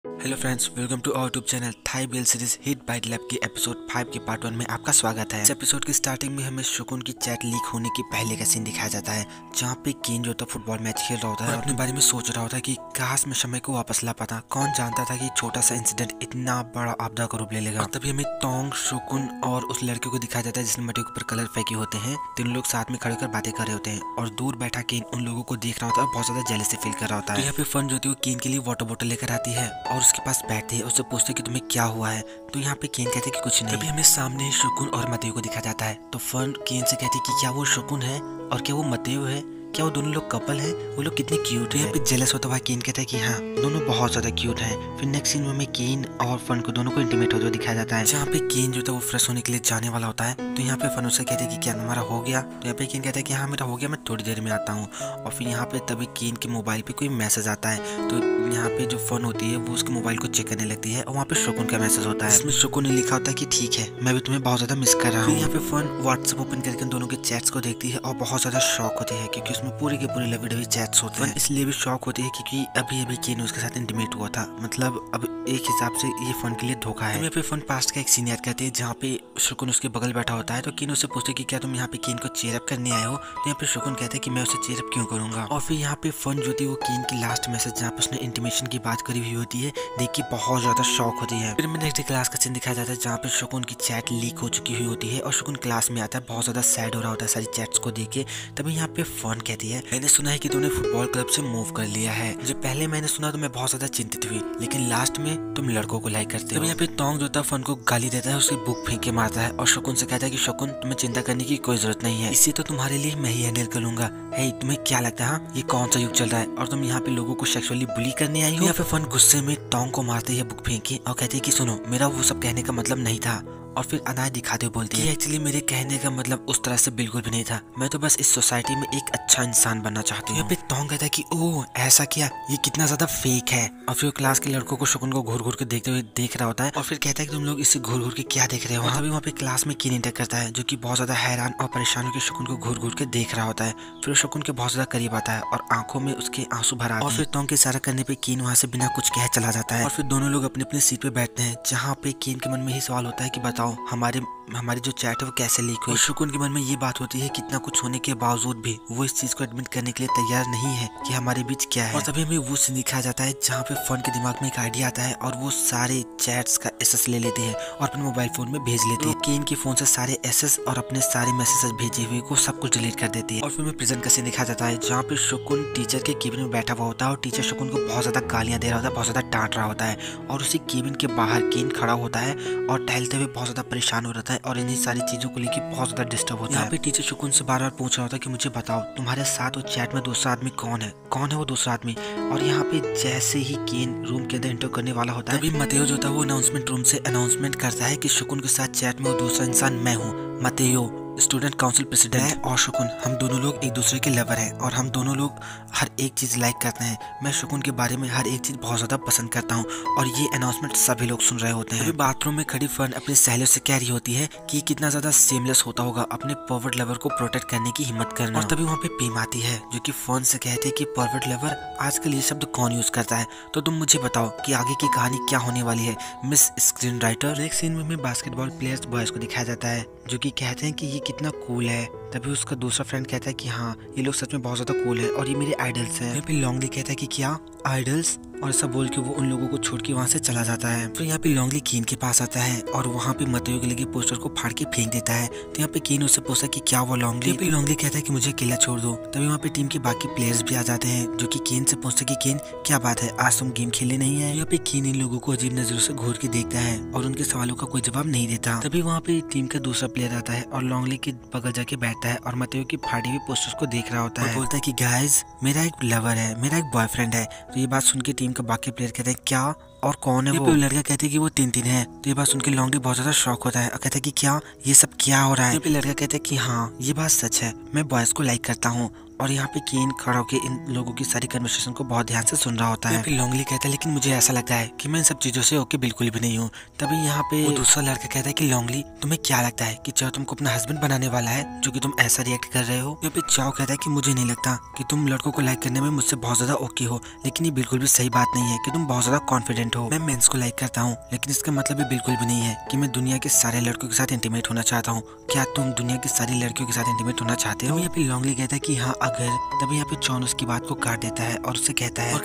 Hello friends, welcome to our YouTube channel थाई बेल series hit bite lab के episode 5 के पार्ट 1 में आपका स्वागत है। इस एपिसोड की स्टार्टिंग में हमें शुकुन की चैट लीक होने के पहले का सीन दिखाया जाता है, जहाँ पे केन जो था फुटबॉल मैच खेल रहा होता है और अपने बारे में सोच रहा होता है कि काश मैं समय को वापस ला पाता। कौन जानता था कि छोटा सा इंसिडेंट इतना बड़ा आपदा का रूप ले लेगा। और तभी हमें टोंग, शुकुन और उस लड़के को दिखाया जाता है जिसने मट्टी के ऊपर कलर फेंके होते हैं। तीनों लोग साथ में खड़े होकर बातें कर रहे होते हैं और दूर बैठा केन उन लोगों को देख रहा होता है और बहुत ज्यादा जेलसी फील कर रहा होता है। यहाँ पे फन जो थी वो केन के लिए वाटर बोतल लेकर आती है और उसके पास बैठती है, उससे पूछते कि तुम्हें क्या हुआ है। तो यहाँ पे केन कहते कि कुछ नहीं। तभी हमें सामने शुकुन और मतेयो को दिखा जाता है। तो फन केन से कहती कि क्या वो शुकुन है और क्या वो मतेयो है, क्या वो दोनों लोग कपल हैं, वो लोग कितने क्यूट हैं। यहाँ पे जेलस होता हुआ केन कहता है कि हाँ दोनों बहुत ज्यादा क्यूट हैं। फिर नेक्स्ट सीन में हमें केन और फन को दोनों को इंटीमेट होते हुए दिखाया जाता है, जहाँ पे केन जो था वो फ्रेश होने के लिए जाने वाला होता है। तो यहाँ पे फन उससे कहते हैं कि क्या तुम्हारा हो गया। तो यहाँ पे केन कहता है कि हाँ मेरा हो गया, मैं थोड़ी देर में आता हूँ। और फिर यहाँ पे तभी केन के मोबाइल पे कोई मैसेज आता है। तो यहाँ पे जो फन होती है वो उसके मोबाइल को चेक करने लगती है और वहाँ पे शुकुन का मैसेज होता है, इसमें शुकुन ने लिखा होता है कि ठीक है मैं भी तुम्हें बहुत ज्यादा मिस कर रहा हूँ। यहाँ पे फन व्हाट्सएप ओपन करके दोनों के चैट्स को देखती है और बहुत ज्यादा शॉक होती है, क्योंकि उसमें पूरे के पूरे लवी डवी चैट्स होते हैं। इसलिए भी शॉक होती है क्योंकि अभी अभी केन उसके साथ इंटीमेट हुआ था, मतलब अब एक हिसाब से ये फन के लिए धोखा है। यहाँ पे फन पास्ट का एक सीन याद करते हैं जहाँ पे शुकुन उसके बगल बैठा होता है। तो केन उससे पूछते कि क्या तुम यहाँ पे केन को चेयरअप करने आए हो। तो यहाँ पे शुकुन कहते हैं कि मैं उसे चेयरअप क्यों करूंगा। और फिर यहाँ पे फन जो थी वो केन की लास्ट मैसेज जहाँ पे उसने इंटीमेशन की बात करी हुई होती है देख के बहुत ज्यादा शॉक होती है। फिर हमें नेक्स्ट क्लास का सीन दिखाया जाता है जहाँ पे शुकुन की चैट लीक हो चुकी हुई होती है और शुकुन क्लास में आता है, बहुत ज्यादा सैड हो रहा होता है सारी चैट्स को देख के। तभी यहाँ पे फन कहती है मैंने सुना है कि तुमने फुटबॉल क्लब से मूव कर लिया है। जब पहले मैंने सुना तो मैं बहुत ज्यादा चिंतित हुई, लेकिन लास्ट में तुम लड़कों को लाइक करते हो। यहाँ पे टोंग जो था फन को गाली देता है, उसकी बुक फेंक के मारता है और शुकुन से कहता है कि शुकुन तुम्हें चिंता करने की कोई जरूरत नहीं है, इसे तो तुम्हारे लिए मैं ही हैंडल कर लूंगा। हे तुम्हें क्या लगता है ये कौन सा युग चल रहा है और तुम यहाँ पे लोगों को सेक्सुअली बुली करने आई हो। यहाँ पे फन गुस्से में टोंग को मारते है बुक फेंक के और कहते है कि सुनो मेरा वो सब कहने का मतलब नहीं था। और फिर अनाज दिखाते हुए बोलती है एक्चुअली मेरे कहने का मतलब उस तरह से बिल्कुल भी नहीं था, मैं तो बस इस सोसाइटी में एक अच्छा इंसान बनना चाहती हूँ। यहाँ पे टोंग कहता है कि ओह ऐसा क्या, ये कितना ज्यादा फेक है। और फिर क्लास के लड़कों को शुकुन को घूर घूर के देखते हुए देख रहा होता है और फिर कहता है कि तुम लोग इससे घूर घूर के क्या देख रहे हो। तभी वहाँ पे क्लास में केन इंटर करता है जो कि बहुत ज्यादा हैरान और परेशान होकर शुकुन को घूर घूर के देख रहा होता है। फिर शुकुन के बहुत ज्यादा करीब आता है और आंखों में उसके आंसू भर आते हैं। और फिर टोंग के इशारा करने पे केन वहाँ से बिना कुछ कहे चला जाता है। और फिर दोनों लोग अपनी अपनी सीट पे बैठते हैं, जहाँ पे केन के मन में ही सवाल होता है कि बताओ हमारी जो चैट है वो कैसे लीक हुई। शुकुन के मन में ये बात होती है कि इतना कुछ होने के बावजूद भी वो इस चीज को एडमिट करने के लिए तैयार नहीं है कि हमारे बीच क्या है। और तभी हमें वो सीन दिखाया जाता है जहाँ पे फन के दिमाग में एक आइडिया आता है और वो सारे चैट्स का एसेस ले लेते हैं और अपने मोबाइल फोन में भेज लेते हैं। केन के फोन से सारे एसेस और अपने सारे मैसेजेस भेजे हुए को सब कुछ डिलीट कर देती है। और फिर हमें प्रेजेंट का सीन दिखाया जाता है जहाँ पे शुकुन टीचर के केबिन में बैठा हुआ होता है और टीचर शुकुन को बहुत ज्यादा गालियां दे रहा होता है, बहुत ज्यादा डांट रहा होता है। और उसी केबिन के बाहर केन खड़ा होता है और टहलते हुए बहुत ज्यादा परेशान हो रहा है और इन्हीं सारी चीजों को लेकर बहुत ज्यादा डिस्टर्ब होता है। यहाँ पे टीचर शुकुन से बार बार पूछ रहा होता है कि मुझे बताओ तुम्हारे साथ वो चैट में दूसरा आदमी कौन है वो दूसरा आदमी। और यहाँ पे जैसे ही केन रूम के अंदर एंटर करने वाला होता है तभी मतेयो जो था वो अनाउंसमेंट रूम से अनाउंसमेंट करता है कि शुकुन के साथ चैट में वो दूसरा इंसान मैं हूँ, मतेयो स्टूडेंट काउंसिल प्रेसिडेंट और शुकुन। हम दोनों लोग एक दूसरे के लवर हैं और हम दोनों लोग हर एक चीज लाइक करते हैं। मैं शुकुन के बारे में हर एक चीज बहुत ज्यादा पसंद करता हूँ और ये अनाउंसमेंट सभी लोग सुन रहे होते हैं। अभी बाथरूम में खड़ी फन अपनी सहेलियों से कह रही होती है कि कितना ज्यादा सेमलेस होता होगा अपने परवर्ट लवर को प्रोटेक्ट करने की हिम्मत करना। और तभी वहाँ पे पीम आती है जो कि फन से कहते हैं कि परवर्ट लवर आजकल ये शब्द कौन यूज करता है, तो तुम मुझे बताओ कि आगे की कहानी क्या होने वाली है miss screen writer. Next scene में हमें बास्केटबॉल प्लेयर्स बॉयज को दिखाया जाता है जो कि कहते हैं कि ये कितना कूल है। तभी उसका दूसरा फ्रेंड कहता है कि हाँ ये लोग सच में बहुत ज्यादा कूल है और ये मेरे आइडल्स हैं। यहाँ पे लॉन्गली कहता है कि क्या आइडल्स, और ऐसा बोल के वो उन लोगों को छोड़ के वहाँ से चला जाता है। फिर यहाँ पे लॉन्गली केन के पास आता है और वहाँ पे मतेयो के लगे पोस्टर को फाड़ के फेंक देता है। तो यहाँ पे केन उससे पूछता है कि क्या वो लॉन्गली। यहाँ पे लॉन्गली कहता है कि मुझे अकेला छोड़ दो। तभी वहाँ पे टीम के बाकी प्लेयर्स भी आ जाते हैं जो कि केन से पूछते कि केन क्या बात है आज तुम गेम खेलने नहीं है। यहाँ पे केन इन लोगों को अजीब नजरों से घूर के देखता है और उनके सवालों का कोई जवाब नहीं देता। तभी वहाँ पे टीम का दूसरा प्लेयर आता है और लॉन्गली के बगल जाके बैठता है और मतेयो की फाड़ी हुई पोस्टर्स को देख रहा होता है। बोलता है कि गाइस मेरा एक लवर है, मेरा एक बॉयफ्रेंड है। तो ये बात सुन के टीम का बाकी प्लेयर कहते हैं क्या और कौन है वो। लड़का कहते हैं कि वो तीन है। तो ये बात सुन के लॉन्गली बहुत ज्यादा शॉक होता है और कहता है कि क्या ये सब क्या हो रहा है। लड़का कहता है कि हाँ ये बात सच है, मैं बॉयज को लाइक करता हूँ और यहाँ पे केन खड़ा होकर इन लोगों की सारी कन्वर्सेशन को बहुत ध्यान से सुन रहा होता है। फिर लोंगली कहता है लेकिन मुझे ऐसा लगता है कि मैं इन सब चीजों से ओके बिल्कुल भी नहीं हूँ। तभी यहाँ पे वो दूसरा लड़का कहता है कि लोंगली तुम्हें क्या लगता है कि चाओ तुमको अपना हस्बैंड बनाने वाला है जो कि तुम ऐसा रिएक्ट कर रहे हो। यहाँ पे चाओ कहता है कि मुझे नहीं लगता कि तुम लड़कों को लाइक करने में मुझसे बहुत ज्यादा ओके हो, लेकिन ये बिल्कुल भी सही बात नहीं है कि तुम बहुत ज्यादा कॉन्फिडेंट हो। मैं मेंस को लाइक करता हूँ लेकिन इसका मतलब ये बिल्कुल भी नहीं है कि मैं दुनिया के सारे लड़कों के साथ इंटीमेट होना चाहता हूँ। क्या तुम दुनिया की सारी लड़कियों के साथ इंटीमेट होना चाहते हो? यहाँ पे लोंगली कहता है कि हाँ अगर। तभी यहाँ पे चॉन उसकी बात को काट देता है और उससे कहता है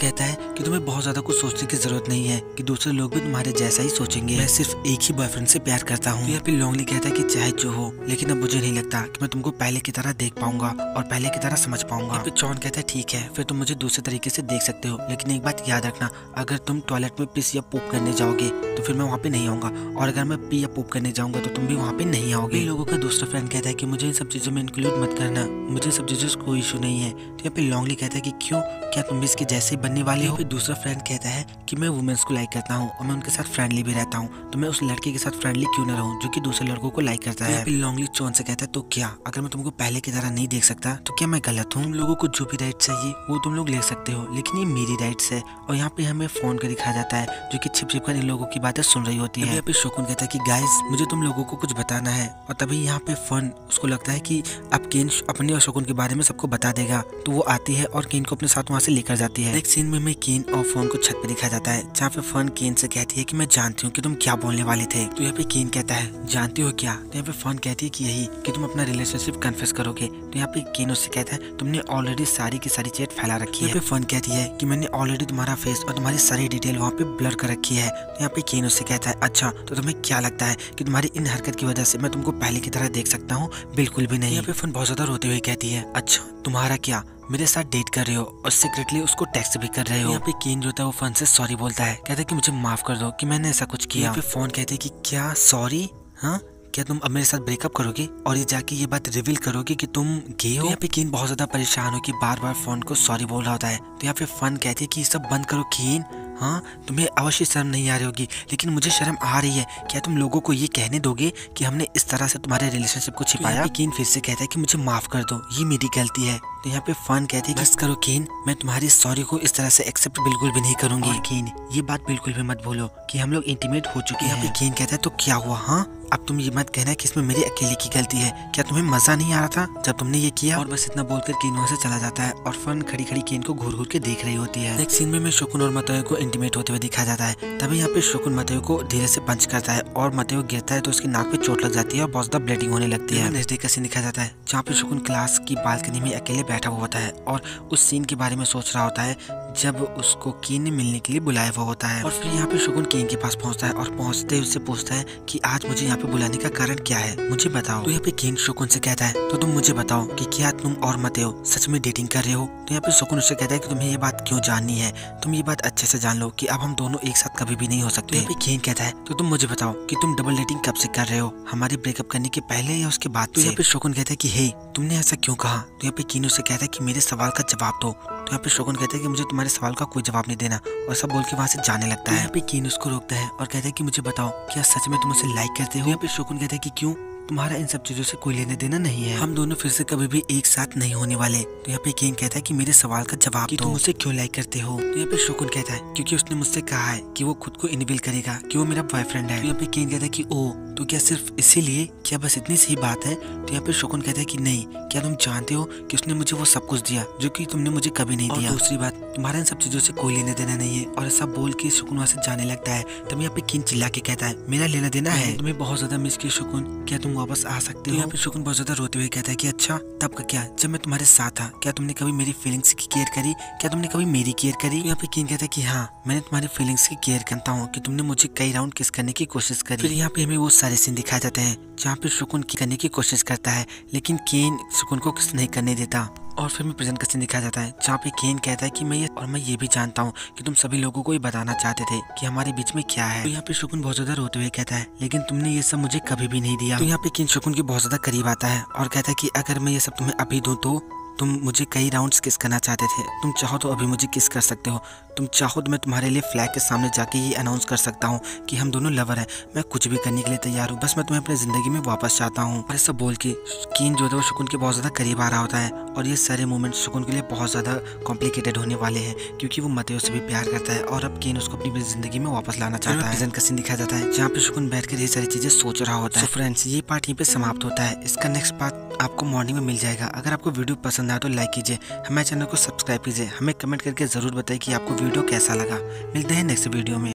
कि तुम्हें बहुत ज्यादा कुछ सोचने की जरूरत नहीं है कि दूसरे लोग भी तुम्हारे जैसा ही सोचेंगे। मैं सिर्फ एक ही बॉयफ्रेंड से प्यार करता हूँ। यहाँ पे लोंगली कहता है कि चाहे जो हो, लेकिन अब मुझे नहीं लगता कि मैं तुमको पहले की तरह देख पाऊंगा और पहले की तरह समझ पाऊंगा। यहाँ पे चॉन कहता है ठीक है फिर तुम मुझे दूसरे तरीके से देख सकते हो, लेकिन एक बात याद रखना, अगर तुम टॉयलेट में पिस या पूप करने जाओगे तो फिर मैं वहाँ पे नहीं आऊंगा, और अगर मैं पी या पूप करने जाऊंगा तो तुम भी वहाँ पे नहीं आओगे। लोगों का दूसरा फ्रेंड कहता है कि मुझे इन सब चीजों में इंक्लूड मत करना, मुझे सब चीजों से कोई इशू नहीं है। तो यहाँ पे लोंगली कहता है कि क्यों, क्या तुम भी इसके जैसे ही बनने वाले हो? दूसरा फ्रेंड कहता है कि मैं वुमेन्स को लाइक करता हूँ और मैं उनके साथ फ्रेंडली भी रहता हूँ, तो मैं उस लड़के के साथ फ्रेंडली क्यों न रहूँ जो कि दूसरे लड़कों को लाइक करता है। लोंगली चॉन से कहता है तो क्या अगर मैं तुमको पहले की तरह नहीं देख सकता तो क्या मैं गलत हूँ? तुम लोगों को जो भी राइट चाहिए वो तुम लोग ले सकते हो, लेकिन ये मेरी राइट्स है। और यहाँ पे हमें फोन कर दिखाया जाता है जो कि छिप छिप कर इन लोगों की बातें सुन रही होती है। यहाँ पे शोकुन कहता है कि गाइस मुझे तुम लोगों को कुछ बताना है, और तभी यहाँ पे फन उसको लगता है कि अब केन अपने और शोकुन के बारे में सबको बता देगा, तो वो आती है और केन को अपने साथ वहाँ से लेकर जाती है। नेक्स्ट सीन में हमें केन और फोन को छत पे दिखाया जाता है जहाँ पे फन केन से कहती है कि मैं जानती हूँ कि तुम क्या बोलने वाले थे। तो यहाँ पे केन कहता है जानती हो क्या? तो यहाँ पे फन कहती है कि यही कि तुम अपना रिलेशनशिप कन्फेस करोगे। तो यहाँ पे केन उससे कहता है तुमने ऑलरेडी सारी की सारी चैट फैला रखी है। यहाँ पे फन कहती है कि मैंने ऑलरेडी तुम्हारा फेस और तुम्हारी सारी डिटेल वहाँ पे ब्लर कर रखी है। तो यहाँ पे केन उससे कहता है अच्छा तो तुम्हें क्या लगता है कि तुम्हारी इन हरकत की वजह से मैं तुमको पहले की तरह देख सकता हूँ? बिल्कुल भी नहीं। यहाँ पे फन बहुत ज्यादा रोते हुए कहती है अच्छा तुम्हारा क्या, मेरे साथ डेट कर रहे हो और सीक्रेटली उसको टेक्स्ट भी कर रहे हो? यहाँ पे केन जो था वो फन से सॉरी बोलता है, कहता है कि मुझे माफ कर दो कि मैंने ऐसा कुछ किया। यहाँ पे फोन कहते हैं कि क्या सॉरी? हाँ क्या तुम अब मेरे साथ ब्रेकअप करोगे और ये जाके ये बात रिवील करोगे कि तुम गे हो? तो यहाँ पे केन बहुत ज्यादा परेशान हो कि बार बार फोन को सॉरी बोल रहा होता है। तो यहाँ पे फन कहती है कि ये सब बंद करो केन, हाँ तुम्हें अवश्य शर्म नहीं आ रही होगी, लेकिन मुझे शर्म आ रही है। क्या तुम लोगों को ये कहने दोगे कि हमने इस तरह से तुम्हारे रिलेशनशिप को छिपाया? केन फिर से कहता है कि मुझे माफ कर दो, ये मेरी गलती है। तो यहाँ पे फन कहती है बस करो केन, मैं तुम्हारी सॉरी को इस तरह से एक्सेप्ट बिल्कुल भी नहीं करूंगी। और केन ये बात बिल्कुल भी मत भूलो कि हम लोग इंटीमेट हो चुके हैं। यहाँ पे केन कहता है तो क्या हुआ? हाँ अब तुम ये मत कहना कि इसमें मेरी अकेले की गलती है। क्या तुम्हें मजा नहीं आ रहा था जब तुमने ये किया? और बस इतना बोलकर केन वहाँ से चला जाता है और फन खड़ी खड़ी केन को घूर घूर के देख रही होती है। नेक्स्ट सीन में शोकुन और मतयो को इंटीमेट होते हुए दिखाया जाता है। तभी यहाँ पे शोकुन मतयो को धीरे से पंच करता है और मतयो गिरता है तो उसकी नाक पे चोट लग जाती है और बहुत ज्यादा ब्लीडिंग होने लगती है। नेक्स्ट डे का सीन दिखाया जाता है जहाँ पे शोकुन क्लास की बालकनी में अकेले बैठा हुआ होता है और उस सीन के बारे में सोच रहा होता है जब उसको केन ने मिलने के लिए बुलाया हुआ होता है। और फिर यहाँ पे शोकुन केन के पास पहुंचता है और पहुंचते उससे पूछता है कि आज मुझे यहाँ पे बुलाने का कारण क्या है, मुझे बताओ। तो यहाँ पे केन शोकुन से कहता है तो तुम मुझे बताओ कि क्या तुम और मतयो सच में डेटिंग कर रहे हो? तो यहाँ पे शोकुन उससे कहता है कि तुम्हें ये बात क्यों जाननी है, तुम ये बात अच्छे से जान लो कि अब हम दोनों एक साथ कभी भी नहीं हो सकते। यहाँ पे केन कहता है तो तुम मुझे बताओ कि तुम डबल डेटिंग कब से कर रहे हो, हमारे ब्रेकअप करने के पहले या उसके बाद? तो यहाँ पे शोकुन कहता है कि हे तुमने ऐसा क्यों कहा? तो यहाँ पे केन उससे कहता है कि मेरे सवाल का जवाब दो। तो यहाँ पे शोकुन कहता है कि मुझे तुम्हारे सवाल का कोई जवाब नहीं देना, और सब बोल के वहाँ से जाने लगता है। यहाँ पे केन उसको रोकता है और कहता है कि मुझे बताओ क्या सच में तुम उसे लाइक करते हो? यहाँ पे शोकुन कहता है कि क्यों, तुम्हारा इन सब चीजों से कोई लेने देना नहीं है, हम दोनों फिर से कभी भी एक साथ नहीं होने वाले। तो यहाँ पे केन कहता है कि मेरे सवाल का जवाब कि तुम मुझे क्यों लाइक करते हो? तो यहाँ पे शोकुन कहता है क्योंकि उसने मुझसे कहा है कि वो खुद को इनविल करेगा कि वो मेरा बॉयफ्रेंड है। तो यहाँ पे केन कहता है कि ओ तो क्या सिर्फ इसीलिए, क्या बस इतनी सी बात है? तो यहाँ पे शोकुन कहता है कि नहीं, क्या तुम जानते हो कि उसने मुझे वो सब कुछ दिया जो कि तुमने मुझे कभी नहीं दिया। दूसरी बात तुम्हारा इन सब चीजों से कोई लेना देना नहीं है। और ऐसा बोल के शोकुन वहाँ से जाने लगता है। तब यहाँ पे केन चिल्ला के कहता है मेरा लेना देना है, तुम्हें बहुत ज्यादा मिस किया शोकुन, क्या तुम वापस आ सकते हो? यहाँ पे शोकुन बहुत ज्यादा रोते हुए कहता है कि अच्छा तब का क्या, जब मैं तुम्हारे साथ था क्या तुमने कभी मेरी फीलिंग्स की केयर करी, क्या तुमने कभी मेरी केयर करी? यहाँ पे केन कहता है कि हाँ मैंने तुम्हारी फीलिंग्स की केयर करता हूँ कि तुमने मुझे कई राउंड किस करने की कोशिश करी। फिर यहाँ पे हमें वो सारे सीन दिखाए जाते हैं जहाँ पे शोकुन की करने की कोशिश करता है लेकिन केन शोकुन को किस नहीं करने देता। और फिर में प्रेजेंट का सीन दिखाया जाता है जहाँ पे केन कहता है कि मैं ये भी जानता हूँ कि तुम सभी लोगों को ये बताना चाहते थे कि हमारे बीच में क्या है। तो यहाँ पे शोकुन बहुत ज्यादा रोते हुए कहता है लेकिन तुमने ये सब मुझे कभी भी नहीं दिया। तो यहाँ पे केन शोकुन के बहुत ज्यादा करीब आता है और कहता है कि अगर मैं ये सब तुम्हें अभी दूं तो तुम मुझे कई राउंड्स किस करना चाहते थे, तुम चाहो तो अभी मुझे किस कर सकते हो, तुम चाहो तो मैं तुम्हारे लिए फ्लैग के सामने जाके ये अनाउंस कर सकता हूँ कि हम दोनों लवर हैं। मैं कुछ भी करने के लिए तैयार हूँ, बस मैं तुम्हें अपनी ज़िंदगी में वापस चाहता हूँ। और ऐसा बोल के कीन जो है वो शुकुन के बहुत ज़्यादा करीब आ रहा होता है और ये सारे मोमेंट शुकुन के लिए बहुत ज़्यादा कॉम्प्लिकेटेड होने वाले हैं क्योंकि वो मतेओ से भी प्यार करता है और अब कीन उसको अपनी ज़िंदगी में वापस लाना चाहता है। प्रेजेंट का सीन दिखाया जाता है जहाँ पे शुकुन बैठ कर ये सारी चीज़ें सोच रहा होता है। फ्रेंड्स, ये पार्ट यहीं पे समाप्त होता है। इसका नेक्स्ट पार्ट आपको मॉर्निंग में मिल जाएगा। अगर आपको वीडियो पसंद आए तो लाइक कीजिए, हमारे चैनल को सब्सक्राइब कीजिए, हमें कमेंट करके ज़रूर बताइए कि आपको वीडियो कैसा लगा। मिलते हैं नेक्स्ट वीडियो में।